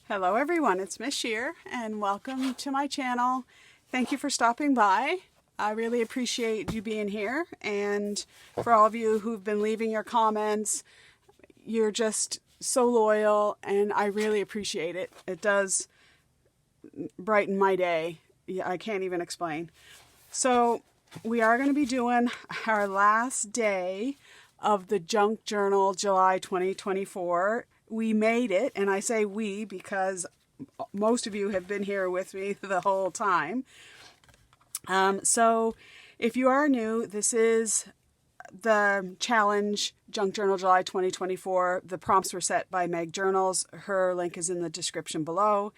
Hello everyone, it's Mich here and welcome to my channel. Thank you for stopping by. I really appreciate you being here, and for all of you who've been leaving your comments, you're just so loyal and I really appreciate it. It does brighten my day. Yeah, I can't even explain. So we are going to be doing our last day of the Junk Journal July 2024. We made it, and I say we because most of you have been here with me the whole time. So if you are new, this is the challenge Junk Journal July 2024. The prompts were set by Meg Journals. Her link is in the description below.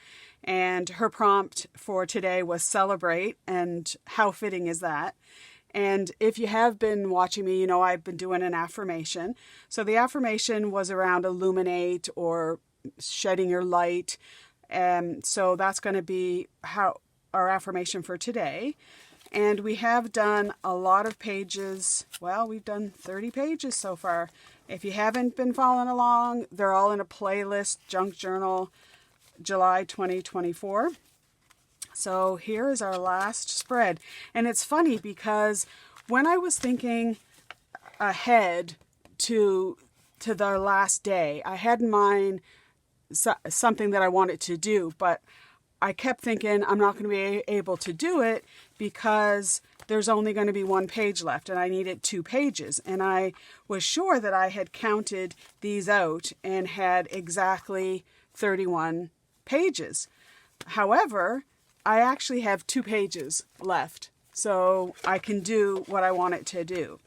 And her prompt for today was celebrate, and how fitting is that? And if you have been watching me, you know I've been doing an affirmation. So the affirmation was around illuminate or shedding your light. And so that's going to be how our affirmation for today. And we have done a lot of pages. Well, we've done 30 pages so far. If you haven't been following along, they're all in a playlist, Junk Journal July 2024. So here is our last spread. And it's funny because when I was thinking ahead to the last day, I had in mind something that I wanted to do, but I kept thinking I'm not going to be able to do it because there's only going to be one page left and I needed 2 pages. And I was sure that I had counted these out and had exactly 31 pages. However, I actually have 2 pages left, so I can do what I want it to do.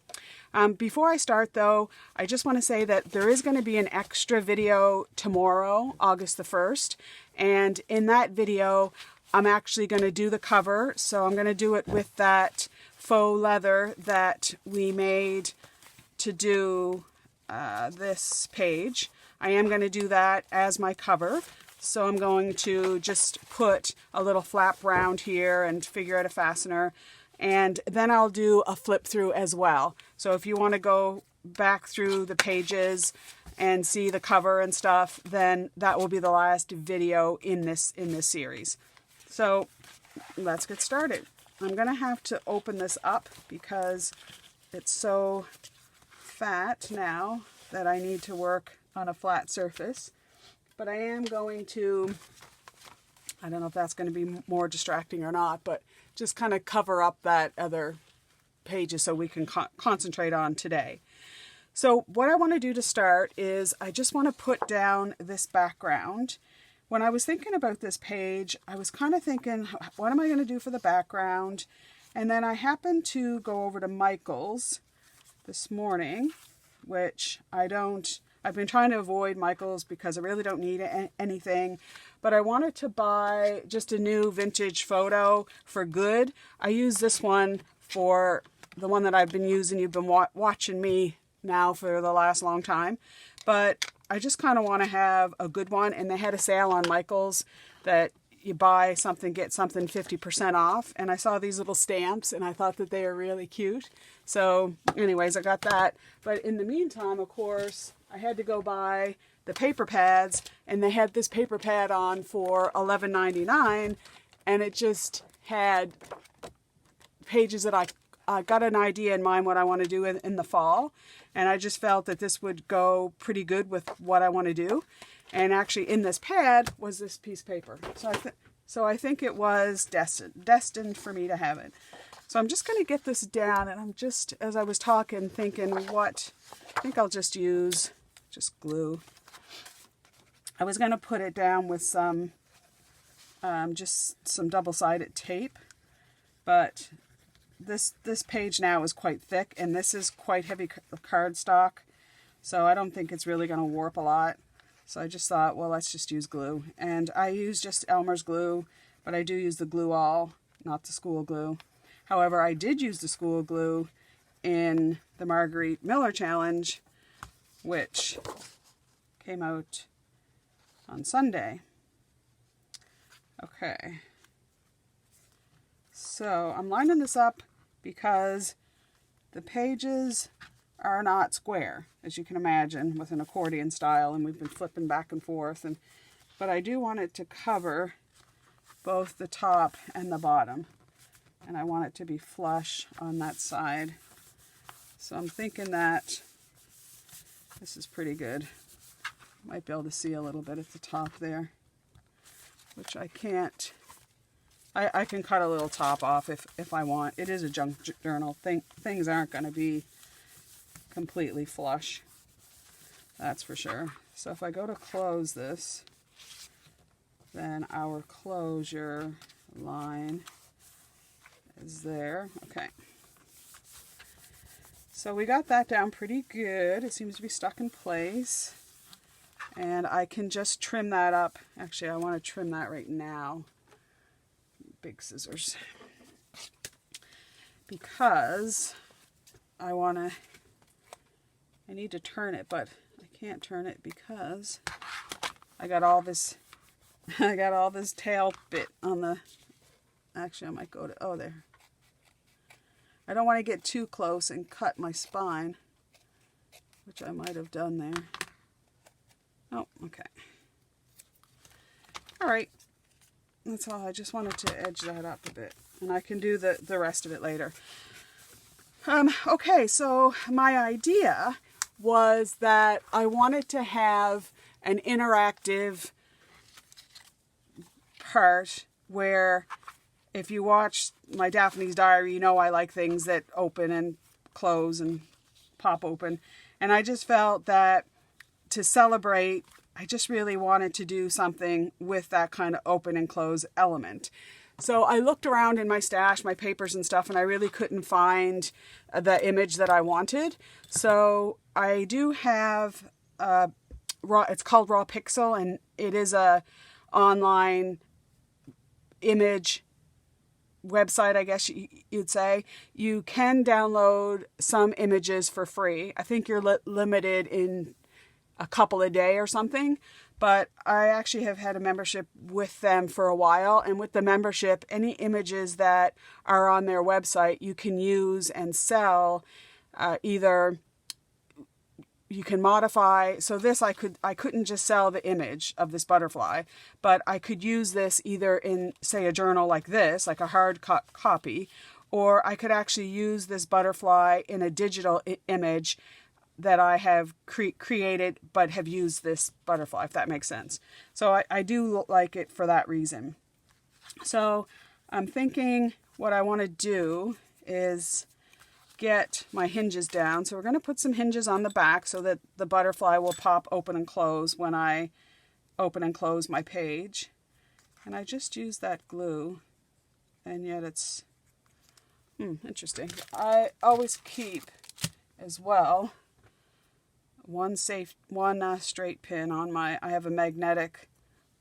Before I start though, I just want to say that there is going to be an extra video tomorrow, August the 1st, and in that video I'm actually going to do the cover, so I'm going to do it with that faux leather that we made to do this page. I am going to do that as my cover. So I'm going to just put a little flap round here and figure out a fastener. And then I'll do a flip through as well. So if you want to go back through the pages and see the cover and stuff, then that will be the last video in this series. So let's get started. I'm going to have to open this up because it's so fat now that I need to work on a flat surface. But I am going to, I don't know if that's going to be more distracting or not, but just kind of cover up that other pages so we can concentrate on today. So what I want to do to start is I just want to put down this background. When I was thinking about this page, I was kind of thinking, what am I going to do for the background? And then I happened to go over to Michael's this morning, which I've been trying to avoid Michael's because I really don't need anything, but I wanted to buy just a new vintage photo for good. I use this one for the one that I've been using. You've been watching me now for the last long time, but I just kind of want to have a good one, and they had a sale on Michael's that you buy something, get something 50% off, and I saw these little stamps and I thought that they were really cute. So anyways, I got that. But in the meantime, of course, I had to go buy the paper pads, and they had this paper pad on for $11.99, and it just had pages that I got an idea in mind what I want to do in the fall, and I just felt that this would go pretty good with what I want to do. And actually in this pad was this piece of paper. So I think it was destined for me to have it. So I'm just going to get this down, and I'm just, as I was talking, thinking I think I'll just use glue. I was going to put it down with some, just some double-sided tape, but this page now is quite thick, and this is quite heavy cardstock, so I don't think it's really going to warp a lot. So I just thought, well, let's just use glue. And I use just Elmer's glue, but I do use the glue all, not the school glue. However, I did use the school glue in the Marguerite Miller Challenge, which came out on Sunday. Okay. So I'm lining this up because the pages are not square, as you can imagine, with an accordion style, and we've been flipping back and forth, and but I do want it to cover both the top and the bottom. And I want it to be flush on that side. So I'm thinking that this is pretty good. Might be able to see a little bit at the top there, which I can't. I can cut a little top off if I want. It is a junk journal. Things aren't going to be completely flush. That's for sure. So if I go to close this, then our closure line is there. Okay. So we got that down pretty good. It seems to be stuck in place. And I can just trim that up. Actually, I want to trim that right now. Big scissors. Because I need to turn it, but I can't turn it because I got all this tail bit on the, actually I might go to, oh there. I don't want to get too close and cut my spine, which I might have done there. Oh, okay. All right. That's all. I just wanted to edge that up a bit. And I can do the rest of it later. Okay, so my idea was that I wanted to have an interactive part where if you watch my Daphne's Diary, you know I like things that open and close and pop open. And I just felt that to celebrate, I just really wanted to do something with that kind of open and close element. So I looked around in my stash, my papers and stuff, and I really couldn't find the image that I wanted. So I do have it's called Raw Pixel, and it is a online image website, I guess you'd say. You can download some images for free. I think you're limited in a couple a day or something, but I actually have had a membership with them for a while, and with the membership, any images that are on their website you can use and sell. Either you can modify, so this I couldn't just sell the image of this butterfly, but I could use this either in, say, a journal like this, like a hard copy, or I could actually use this butterfly in a digital image that I have created, but have used this butterfly, if that makes sense. So I do like it for that reason. So I'm thinking what I want to do is get my hinges down. So we're going to put some hinges on the back so that the butterfly will pop open and close when I open and close my page. And I just use that glue, and yet it's interesting. I always keep as well one straight pin on my, I have a magnetic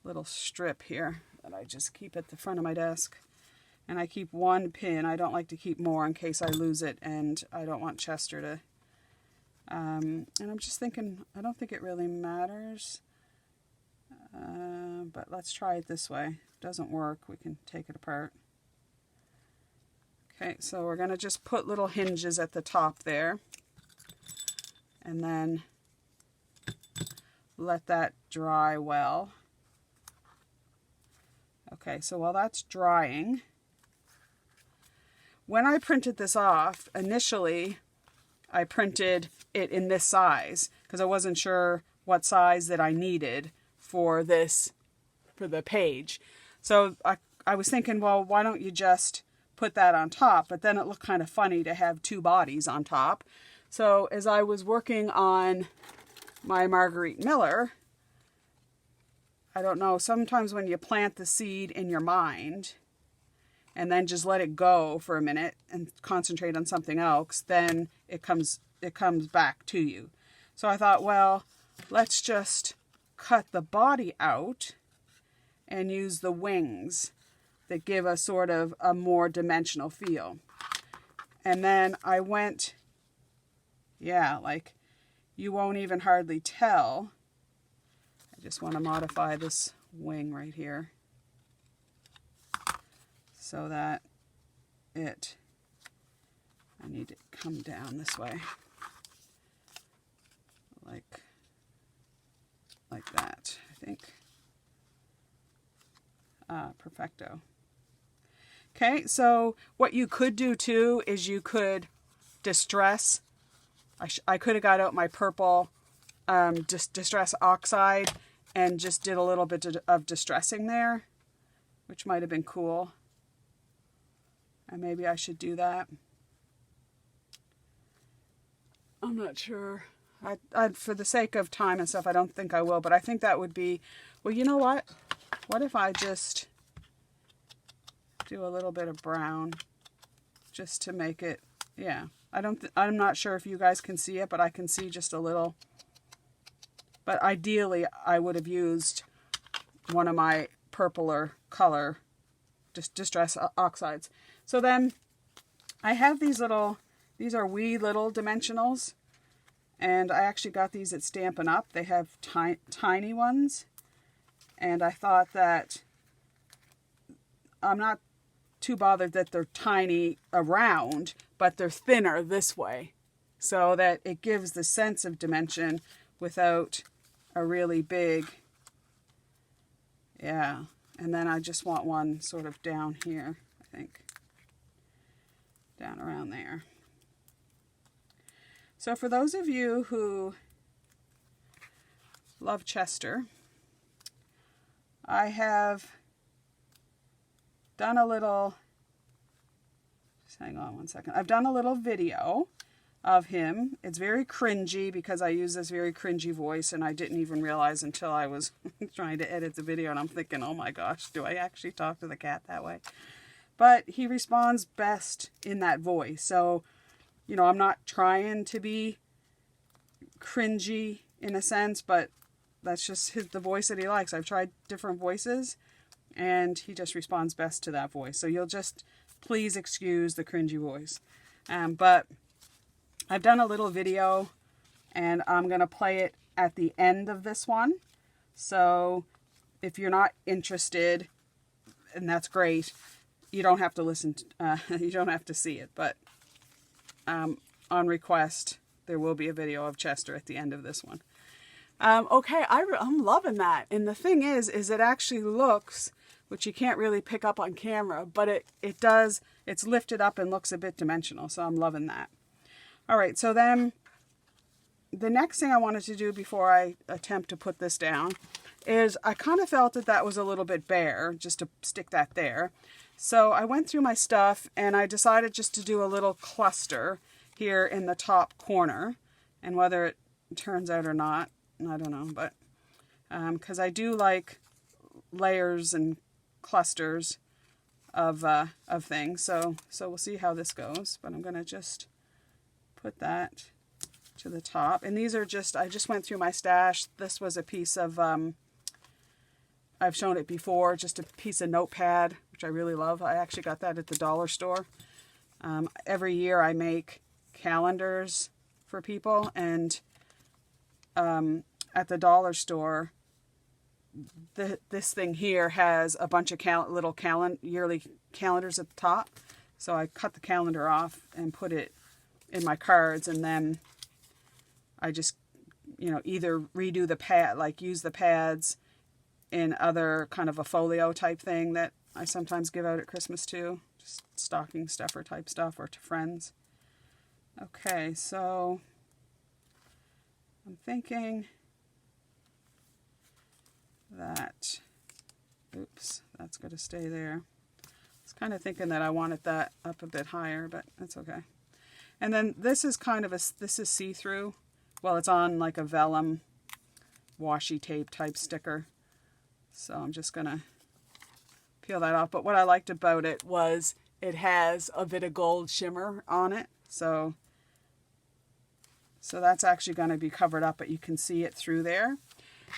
little strip here that I just keep at the front of my desk. And I keep one pin. I don't like to keep more in case I lose it, and I don't want Chester to, and I'm just thinking, I don't think it really matters, but let's try it this way. If it doesn't work, we can take it apart. Okay, so we're going to just put little hinges at the top there, and then let that dry well. Okay, so while that's drying, when I printed this off, initially I printed it in this size because I wasn't sure what size that I needed for this, for the page. So I was thinking, well, why don't you just put that on top? But then it looked kind of funny to have two bodies on top. So as I was working on my Marguerite Miller, I don't know, sometimes when you plant the seed in your mind and then just let it go for a minute and concentrate on something else, then it comes back to you. So I thought, well, let's just cut the body out and use the wings that give a sort of a more dimensional feel. And then I went, yeah, like you won't even hardly tell. I just want to modify this wing right here so that I need to come down this way, like that, I think. Perfecto. Okay, so what you could do too is you could distress. I could have got out my purple distress oxide and just did a little bit of distressing there, which might have been cool. And maybe I should do that. I'm not sure. I for the sake of time and stuff, I don't think I will, but I think that would be, well, you know what? What if I just do a little bit of brown just to make it, yeah. I'm not sure if you guys can see it, but I can see just a little. But ideally, I would have used one of my purpler color distress oxides. So then I have these are wee little dimensionals. And I actually got these at Stampin' Up. They have tiny ones. And I thought that I'm not too bothered that they're tiny around, but they're thinner this way, so that it gives the sense of dimension without a really big, yeah. And then I just want one sort of down here, I think, down around there. So for those of you who love Chester, I have done a little, just hang on one second. I've done a little video of him. It's very cringy because I use this very cringy voice, and I didn't even realize until I was trying to edit the video, and I'm thinking, oh my gosh, do I actually talk to the cat that way? But he responds best in that voice. So, you know, I'm not trying to be cringy in a sense, but that's just the voice that he likes. I've tried different voices, and he just responds best to that voice. So you'll just please excuse the cringy voice. But I've done a little video, and I'm going to play it at the end of this one. So if you're not interested, and that's great, you don't have to listen, you don't have to see it. But on request, there will be a video of Chester at the end of this one. Okay, I'm loving that. And the thing is it actually looks, which you can't really pick up on camera, but it does, it's lifted up and looks a bit dimensional. So I'm loving that. All right, so then the next thing I wanted to do before I attempt to put this down is I kind of felt that was a little bit bare, just to stick that there. So I went through my stuff and I decided just to do a little cluster here in the top corner. And whether it turns out or not, I don't know, but because I do like layers and clusters of things. So we'll see how this goes, but I'm going to just put that to the top. And these are just, I just went through my stash. This was a piece of, I've shown it before, just a piece of notepad, which I really love. I actually got that at the dollar store. Every year I make calendars for people, and at the dollar store, this thing here has a bunch of little yearly calendars at the top. So I cut the calendar off and put it in my cards, and then I just, you know, either redo the pad, like use the pads in other kind of a folio type thing that I sometimes give out at Christmas too, just stocking stuffer type stuff, or to friends. Okay, so I'm thinking that, oops, that's going to stay there. I was kind of thinking that I wanted that up a bit higher, but that's okay. And then this is kind of this is see-through. Well, it's on like a vellum washi tape type sticker. So I'm just going to peel that off. But what I liked about it was it has a bit of gold shimmer on it. So that's actually going to be covered up, but you can see it through there.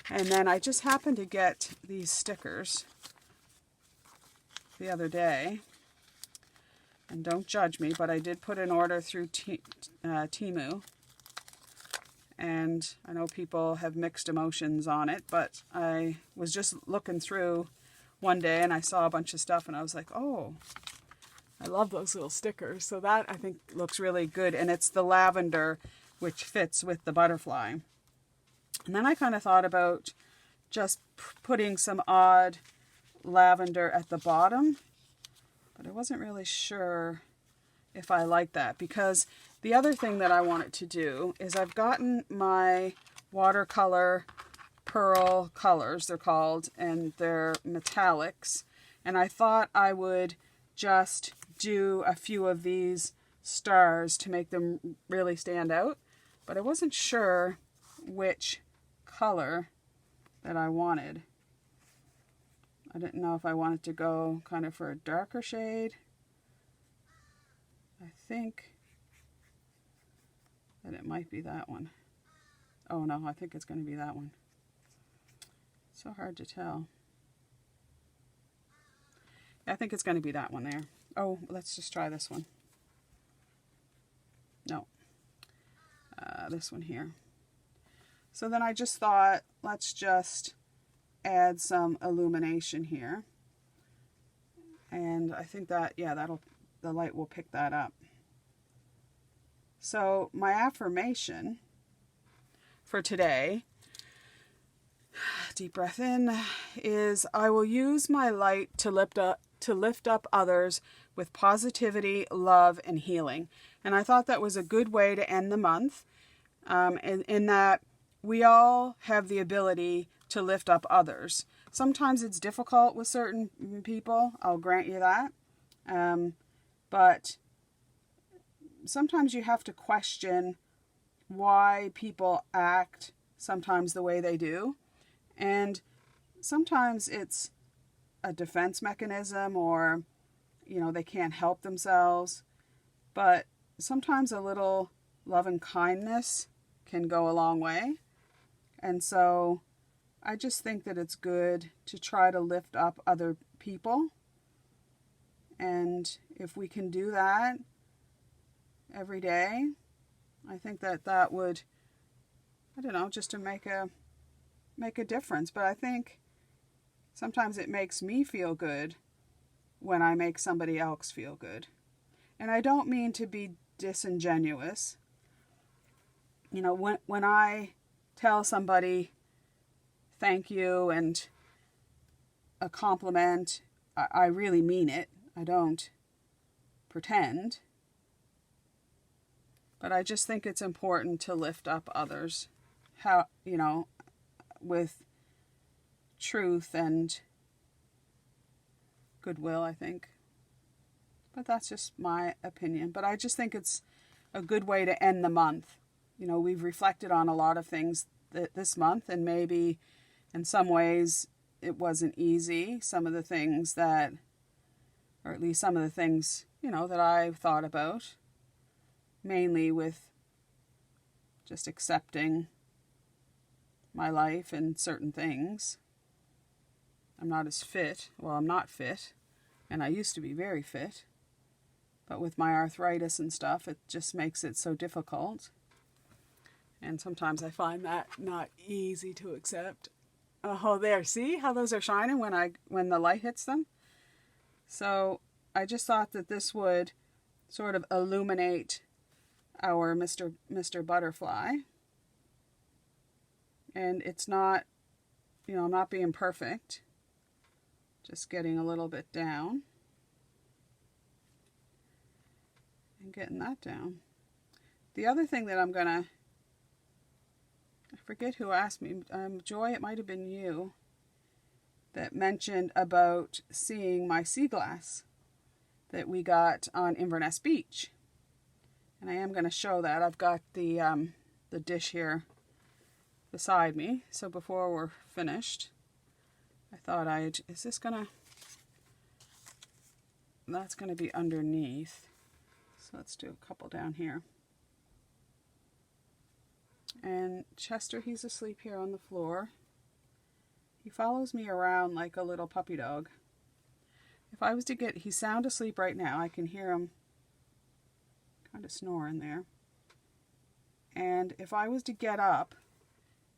And then I just happened to get these stickers the other day. And don't judge me, but I did put an order through Temu. And I know people have mixed emotions on it, but I was just looking through one day and I saw a bunch of stuff and I was like, oh, I love those little stickers. So that I think looks really good. And it's the lavender, which fits with the butterfly. And then I kind of thought about just putting some odd lavender at the bottom, but I wasn't really sure if I like that, because the other thing that I wanted to do is I've gotten my watercolor pearl colors, they're called, and they're metallics, and I thought I would just do a few of these stars to make them really stand out, but I wasn't sure which color that I wanted. I didn't know if I wanted to go kind of for a darker shade. I think that it might be that one. Oh no, I think it's going to be that one. So hard to tell. I think it's going to be that one there. Oh, let's just try this one. No. This one here. So then I just thought, let's just add some illumination here. And I think that, yeah, the light will pick that up. So my affirmation for today, deep breath in, is I will use my light to lift up others with positivity, love, and healing. And I thought that was a good way to end the month, in that we all have the ability to lift up others. Sometimes it's difficult with certain people, I'll grant you that. But sometimes you have to question why people act sometimes the way they do. And sometimes it's a defense mechanism, or, you know, they can't help themselves. But sometimes a little love and kindness can go a long way. And so I just think that it's good to try to lift up other people. And if we can do that every day, I think that would, I don't know, just to make a difference. But I think sometimes it makes me feel good when I make somebody else feel good. And I don't mean to be disingenuous. You know, when I tell somebody thank you and a compliment, I really mean it. I don't pretend. But I just think it's important to lift up others, how, you know, with truth and goodwill, I think. But that's just my opinion. But I just think it's a good way to end the month. You know, we've reflected on a lot of things this month, and maybe in some ways it wasn't easy. Some of the things that, or at least some of the things, you know, that I've thought about, mainly with just accepting my life and certain things. I'm not as fit. Well, I'm not fit, and I used to be very fit. But with my arthritis and stuff, it just makes it so difficult. And sometimes I find that not easy to accept. Oh, there, see how those are shining when the light hits them? So I just thought that this would sort of illuminate our Mr. Butterfly. And it's not, you know, I'm not being perfect. Just getting a little bit down. And getting that down. The other thing that I'm going to, I forget who asked me, Joy, it might have been you, that mentioned about seeing my sea glass that we got on Inverness Beach. And I am going to show that. I've got the dish here beside me. So before we're finished, I thought is this going to, that's going to be underneath. So let's do a couple down here. And Chester, he's asleep here on the floor. He follows me around like a little puppy dog. If I was to get, he's sound asleep right now. I can hear him kind of snoring there. And if I was to get up,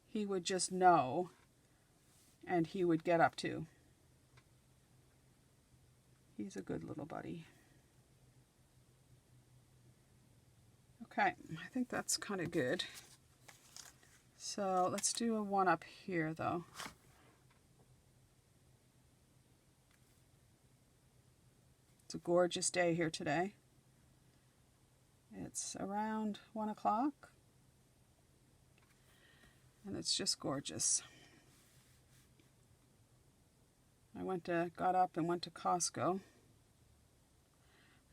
he would just know, and he would get up too. He's a good little buddy. Okay, I think that's kind of good. So let's do a one up here though. It's a gorgeous day here today. It's around 1 o'clock and it's just gorgeous. I got up and went to Costco,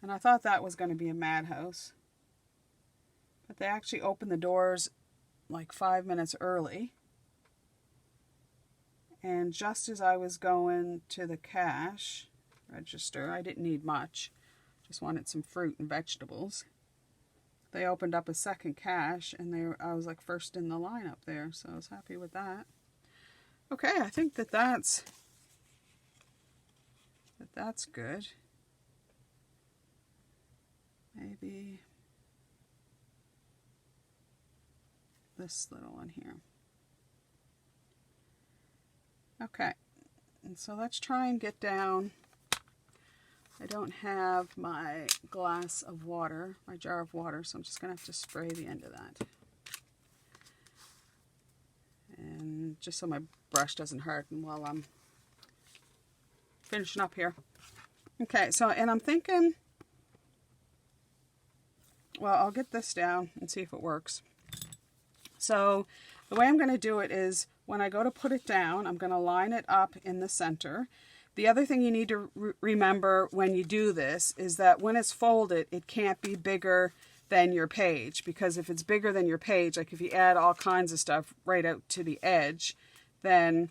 and I thought that was going to be a madhouse, but they actually opened the doors like 5 minutes early. And just as I was going to the cash register, I didn't need much, just wanted some fruit and vegetables. They opened up a second cash, and I was like first in the line up there, so I was happy with that. Okay, I think that's good. Maybe this little one here. Okay, and so let's try and get down. I don't have my glass of water, my jar of water, so I'm just going to have to spray the end of that. And just so my brush doesn't harden while I'm finishing up here. Okay, so, and I'm thinking, well, I'll get this down and see if it works. So the way I'm going to do it is when I go to put it down, I'm going to line it up in the center. The other thing you need to remember when you do this is that when it's folded, it can't be bigger than your page, because if it's bigger than your page, like if you add all kinds of stuff right out to the edge, then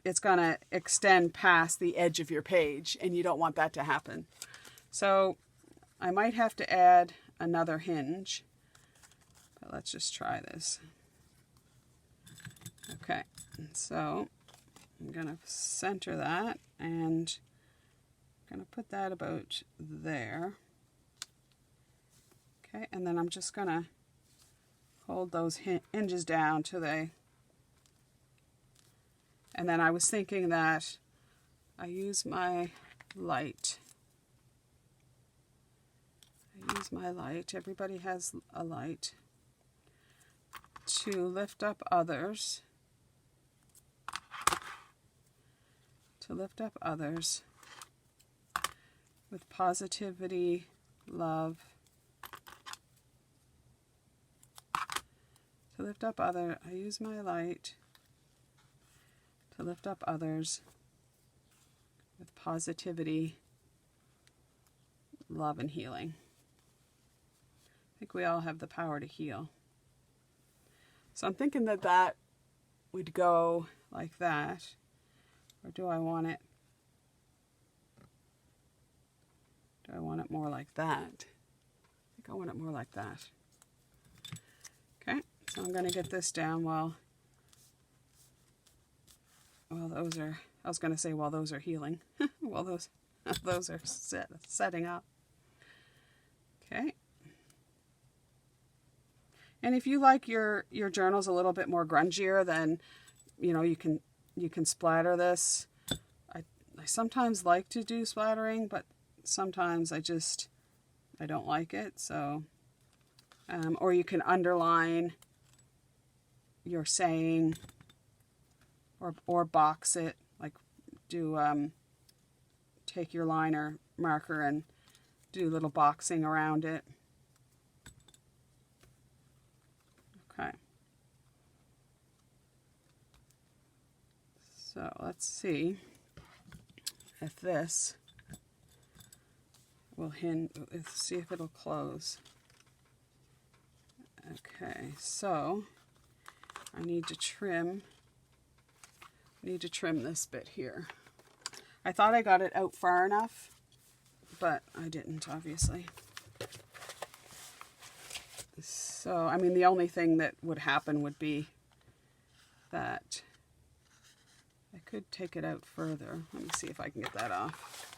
it's going to extend past the edge of your page, and you don't want that to happen. So I might have to add another hinge, but let's just try this. Okay, so I'm going to center that, and I'm going to put that about there. Okay, and then I'm just going to hold those hinges down till they... And then I was thinking that I use my light. Everybody has a light. To lift up others. With positivity, love. To lift up others, I use my light to lift up others with positivity, love, and healing. I think we all have the power to heal. So I'm thinking that would go like that. Or do I want it? Do I want it more like that? I think I want it more like that. Okay, so I'm going to get this down while those are, I was going to say while those are healing. While those are setting up. Okay. And if you like your journals a little bit more grungier, then you can splatter this. I sometimes like to do splattering, but sometimes I don't like it. So, or you can underline your saying, or box it, like take your liner marker and do a little boxing around it. Okay. So let's see if this will see if it'll close. Okay, so I need to trim this bit here. I thought I got it out far enough, but I didn't, obviously. So, I mean, the only thing that would happen would be that I could take it out further. Let me see if I can get that off.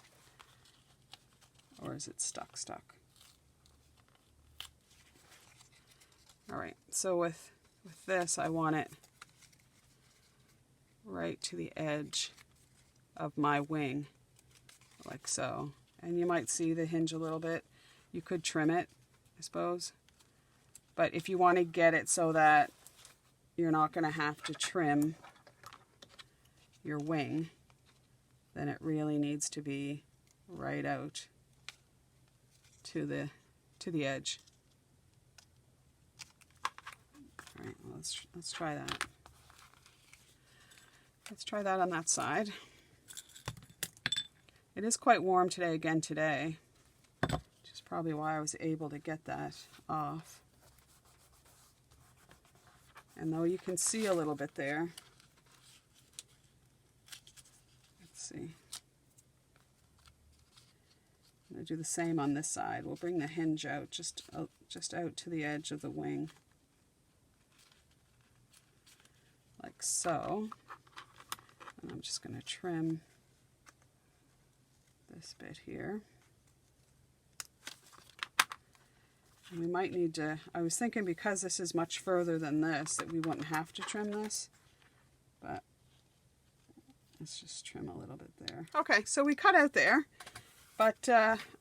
Or is it stuck? All right, so with this, I want it right to the edge of my wing, like so. And you might see the hinge a little bit. You could trim it, I suppose. But if you want to get it so that you're not going to have to trim your wing, then it really needs to be right out to the edge. All right, well, let's try that. Let's try that on that side. It is quite warm today, which is probably why I was able to get that off. And though you can see a little bit there, let's see. I'm going to do the same on this side. We'll bring the hinge out, just out to the edge of the wing. Like so. And I'm just going to trim this bit here. And we might need to, I was thinking because this is much further than this, that we wouldn't have to trim this. But let's just trim a little bit there. Okay, so we cut out there. But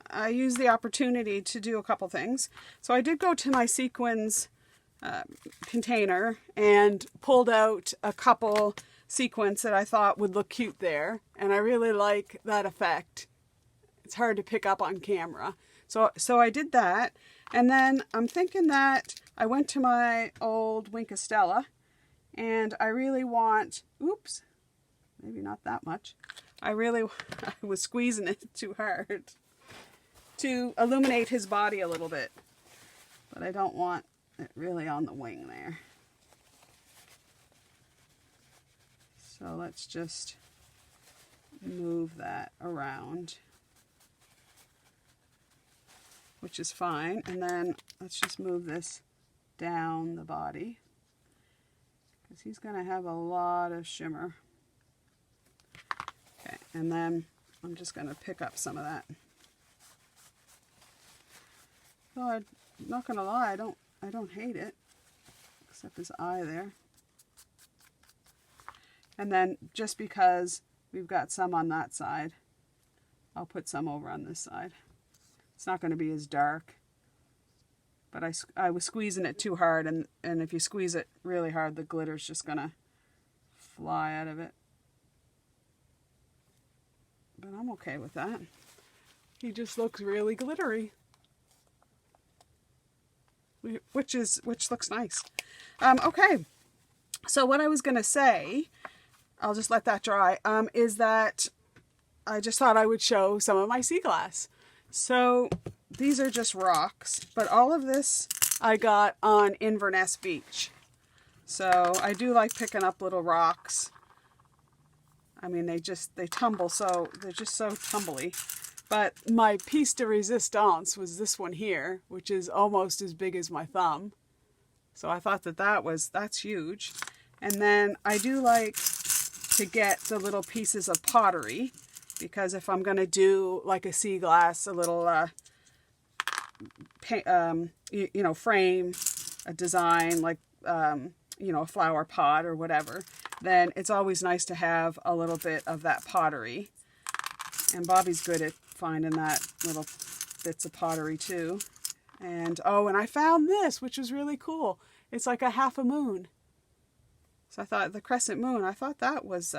I used the opportunity to do a couple things. So I did go to my sequins container and pulled out a couple sequins that I thought would look cute there. And I really like that effect. It's hard to pick up on camera. So I did that. And then I'm thinking that I went to my old Wink Estella and I really want, oops, maybe not that much. I was squeezing it too hard to illuminate his body a little bit, but I don't want it really on the wing there. So let's just move that around, which is fine. And then let's just move this down the body because he's going to have a lot of shimmer. Okay, and then I'm just going to pick up some of that. So I'm not going to lie, I don't hate it, except his eye there. And then just because we've got some on that side, I'll put some over on this side. It's not going to be as dark, but I was squeezing it too hard, and if you squeeze it really hard, the glitter's just going to fly out of it. But I'm okay with that. He just looks really glittery, which looks nice. Okay, so what I was going to say, I'll just let that dry, is that I just thought I would show some of my sea glass. So these are just rocks, but all of this I got on Inverness Beach. So I do like picking up little rocks. I mean, they tumble, so they're just so tumbly. But my piece de resistance was this one here, which is almost as big as my thumb. So I thought that's huge. And then I do like to get the little pieces of pottery, because if I'm going to do like a sea glass, a little frame, a design, like, a flower pot or whatever, then it's always nice to have a little bit of that pottery. And Bobby's good at finding that little bits of pottery too. And and I found this, which was really cool. It's like a half a moon. So I thought the crescent moon, I thought that was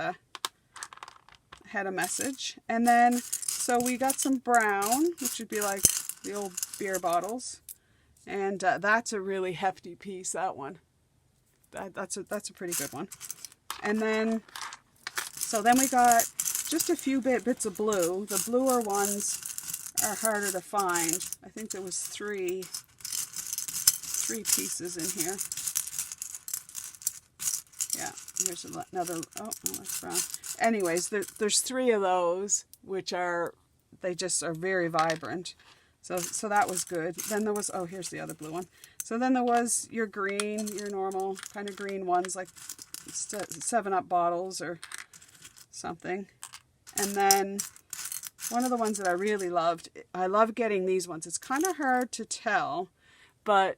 had a message. And then so we got some brown, which would be like the old beer bottles, and that's a really hefty piece, that one. That's a pretty good one. And then then we got just a few bits of blue. The bluer ones are harder to find. I think there was three pieces in here. Yeah, here's another, that's brown. Anyways, there's three of those, which they just are very vibrant. So that was good. Then there was, here's the other blue one. So then there was your green, your normal kind of green ones, like 7-Up bottles or something. And then one of the ones that I really loved, I love getting these ones. It's kind of hard to tell, but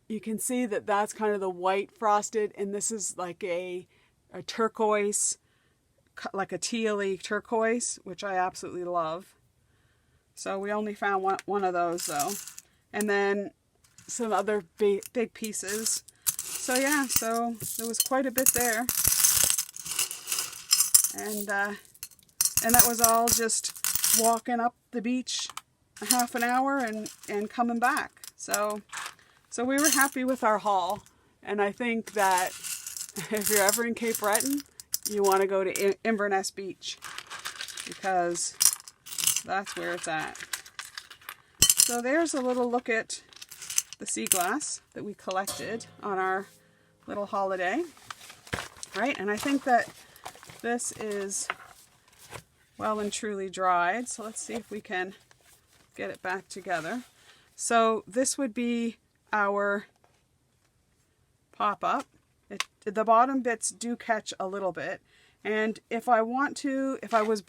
you can see that that's kind of the white frosted, and this is like a turquoise, like a teal-y turquoise, which I absolutely love. So we only found one of those though. And then some other big pieces. So yeah, so there was quite a bit there. And that was all just walking up the beach a half an hour and coming back. So we were happy with our haul. And I think that if you're ever in Cape Breton, you want to go to Inverness Beach because that's where it's at. So there's a little look at the sea glass that we collected on our little holiday. Right, and I think that this is well and truly dried. So let's see if we can get it back together. So this would be our pop-up. The bottom bits do catch a little bit. And if I was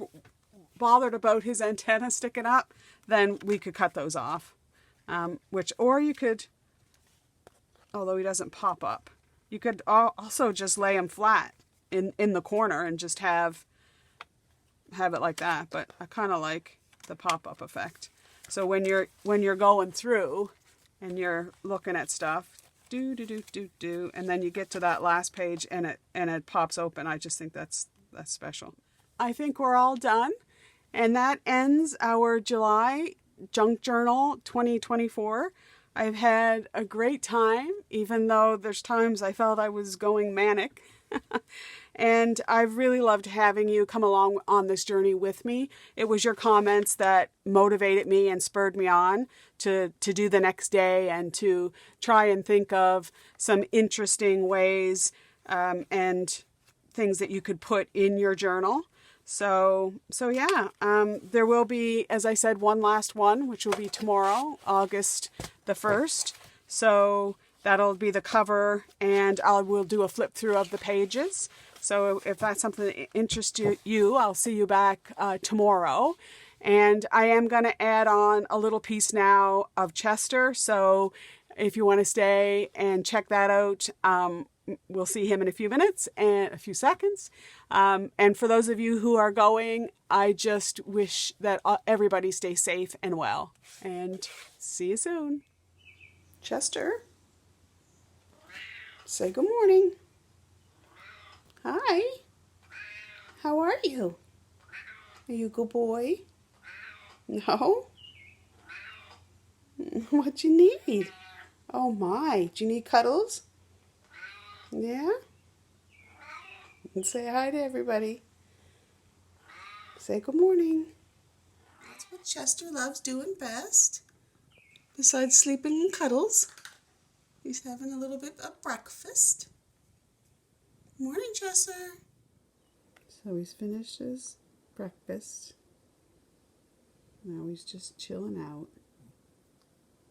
bothered about his antenna sticking up, then we could cut those off. Or you could, although he doesn't pop up, you could also just lay him flat in the corner and just have it like that. But I kind of like the pop-up effect. So when you're going through and you're looking at stuff, and then you get to that last page and it pops open. I just think that's special. I think we're all done, and that ends our July Junk Journal 2024. I've had a great time, even though there's times I felt I was going manic. And I've really loved having you come along on this journey with me. It was your comments that motivated me and spurred me on to do the next day and to try and think of some interesting ways and things that you could put in your journal. So yeah, there will be, as I said, one last one, which will be tomorrow, August the 1st. So that'll be the cover, and we'll do a flip through of the pages. So if that's something that interests you, I'll see you back tomorrow. And I am going to add on a little piece now of Chester. So if you want to stay and check that out, we'll see him in a few minutes and a few seconds. And for those of you who are going, I just wish that everybody stays safe and well. And see you soon. Chester, say good morning. Hi. How are you? Are you a good boy? No? What you need? Oh my, do you need cuddles? Yeah? And say hi to everybody. Say good morning. That's what Chester loves doing best. Besides sleeping in cuddles, he's having a little bit of breakfast. Morning, Chester. So he's finished his breakfast. Now he's just chilling out.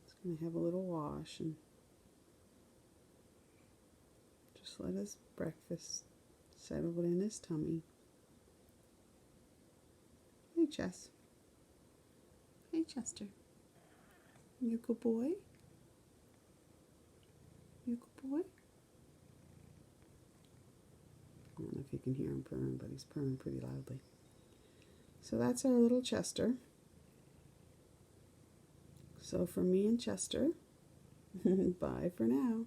He's going to have a little wash and just let his breakfast settle in his tummy. Hey, Chess. Hey, Chester. You a good boy? You a good boy? I don't know if you can hear him purring, but he's purring pretty loudly. So that's our little Chester. So from me and Chester, bye for now.